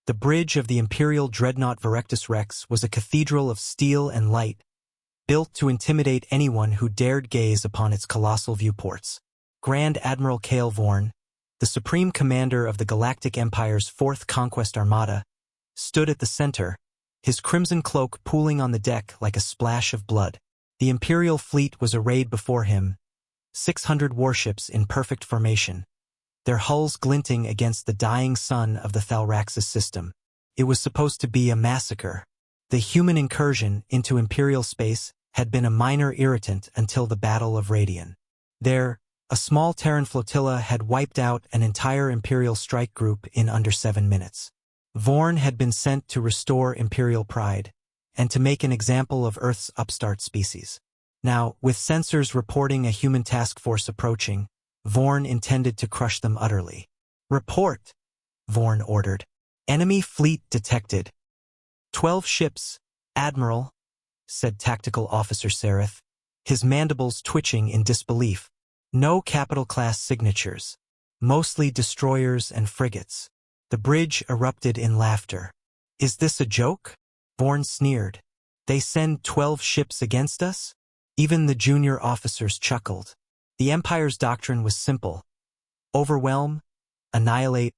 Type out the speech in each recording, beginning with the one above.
The bridge of the Imperial dreadnought Virectus Rex was a cathedral of steel and light, built to intimidate anyone who dared gaze upon its colossal viewports. Grand Admiral Cale Vorn, the supreme commander of the Galactic Empire's 4th Conquest Armada, stood at the center, his crimson cloak pooling on the deck like a splash of blood. The Imperial fleet was arrayed before him, 600 warships in perfect formation, their hulls glinting against the dying sun of the Thalraxis system. It was supposed to be a massacre. The human incursion into Imperial space had been a minor irritant until the Battle of Radian. There, a small Terran flotilla had wiped out an entire Imperial strike group in under 7 minutes. Vorn had been sent to restore Imperial pride, and to make an example of Earth's upstart species. Now, with sensors reporting a human task force approaching, Vorn intended to crush them utterly. "Report," Vorn ordered. "Enemy fleet detected." 12 ships, Admiral," said Tactical Officer Sereth, his mandibles twitching in disbelief. "No capital-class signatures. Mostly destroyers and frigates." The bridge erupted in laughter. "Is this a joke?" Vorn sneered. "They send 12 ships against us?" Even the junior officers chuckled. The Empire's doctrine was simple. Overwhelm, annihilate,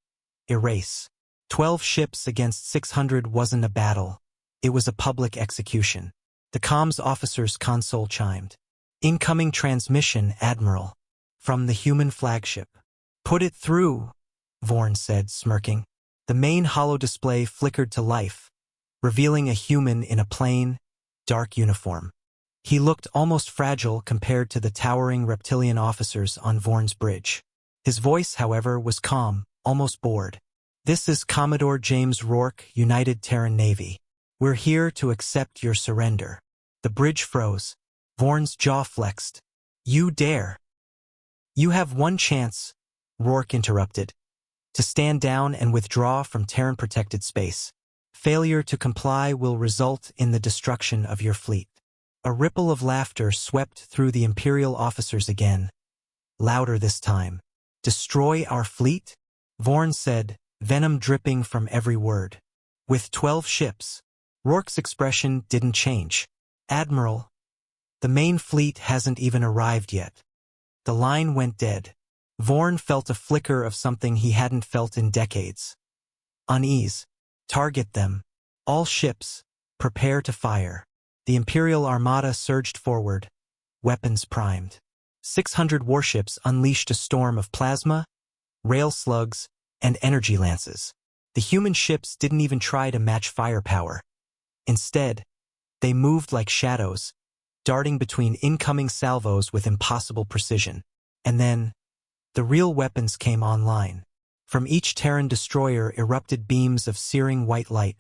erase. 12 ships against 600 wasn't a battle. It was a public execution. The comms officer's console chimed. "Incoming transmission, Admiral. From the human flagship." "Put it through," Vorn said, smirking. The main holodisplay flickered to life, revealing a human in a plain, dark uniform. He looked almost fragile compared to the towering reptilian officers on Vorn's bridge. His voice, however, was calm, almost bored. "This is Commodore James Rourke, United Terran Navy. We're here to accept your surrender." The bridge froze. Vorn's jaw flexed. "You dare?" "You have one chance," Rourke interrupted. "To stand down and withdraw from Terran-protected space. Failure to comply will result in the destruction of your fleet." A ripple of laughter swept through the Imperial officers again. Louder this time. "Destroy our fleet?" Vorn said, venom dripping from every word. "With 12 ships." Rourke's expression didn't change. "Admiral, the main fleet hasn't even arrived yet." The line went dead. Vorn felt a flicker of something he hadn't felt in decades. Unease. "Target them. All ships, prepare to fire." The Imperial Armada surged forward, weapons primed. 600 warships unleashed a storm of plasma, rail slugs, and energy lances. The human ships didn't even try to match firepower. Instead, they moved like shadows, darting between incoming salvos with impossible precision. And then, the real weapons came online. From each Terran destroyer erupted beams of searing white light,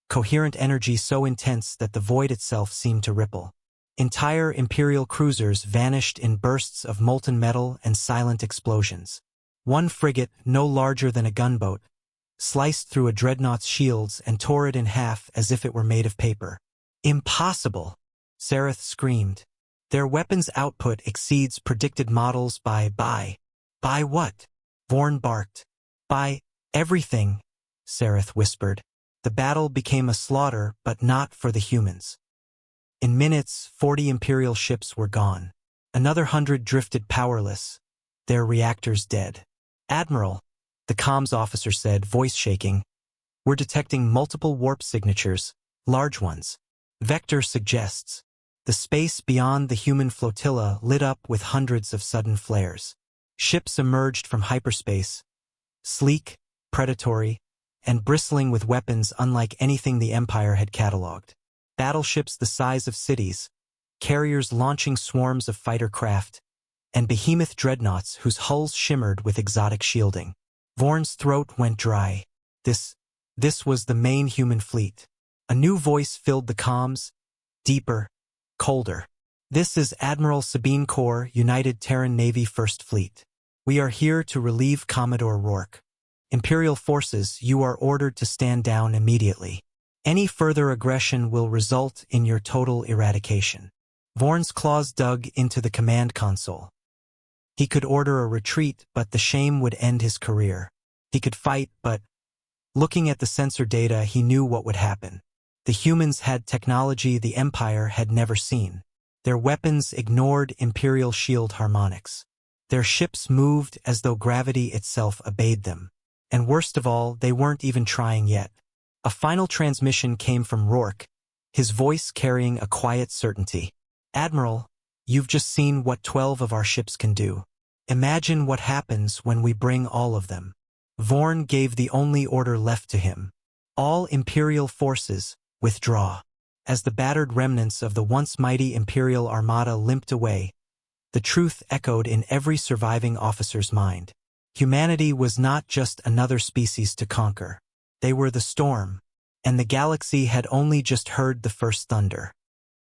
coherent energy so intense that the void itself seemed to ripple. Entire Imperial cruisers vanished in bursts of molten metal and silent explosions. One frigate, no larger than a gunboat, sliced through a dreadnought's shields and tore it in half as if it were made of paper. "Impossible!" Sereth screamed. "Their weapons output exceeds predicted models by what?" Vorn barked. "By everything," Sereth whispered. The battle became a slaughter, but not for the humans. In minutes, 40 Imperial ships were gone. Another 100 drifted powerless, their reactors dead. "Admiral," the comms officer said, voice shaking, "we're detecting multiple warp signatures, large ones. Vector suggests." The space beyond the human flotilla lit up with hundreds of sudden flares. Ships emerged from hyperspace, sleek, predatory, and bristling with weapons unlike anything the Empire had catalogued. Battleships the size of cities, carriers launching swarms of fighter craft, and behemoth dreadnoughts whose hulls shimmered with exotic shielding. Vorn's throat went dry. This was the main human fleet. A new voice filled the comms, deeper, colder. "This is Admiral Sabine Corps, United Terran Navy First Fleet. We are here to relieve Commodore Rourke. Imperial forces, you are ordered to stand down immediately. Any further aggression will result in your total eradication." Vorn's claws dug into the command console. He could order a retreat, but the shame would end his career. He could fight, but Looking at the sensor data, he knew what would happen. The humans had technology the Empire had never seen. Their weapons ignored Imperial shield harmonics. Their ships moved as though gravity itself obeyed them. And worst of all, they weren't even trying yet. A final transmission came from Rourke, his voice carrying a quiet certainty. "Admiral, you've just seen what 12 of our ships can do. Imagine what happens when we bring all of them." Vorn gave the only order left to him. "All Imperial forces, withdraw." As the battered remnants of the once mighty Imperial Armada limped away, the truth echoed in every surviving officer's mind. Humanity was not just another species to conquer. They were the storm, and the galaxy had only just heard the first thunder.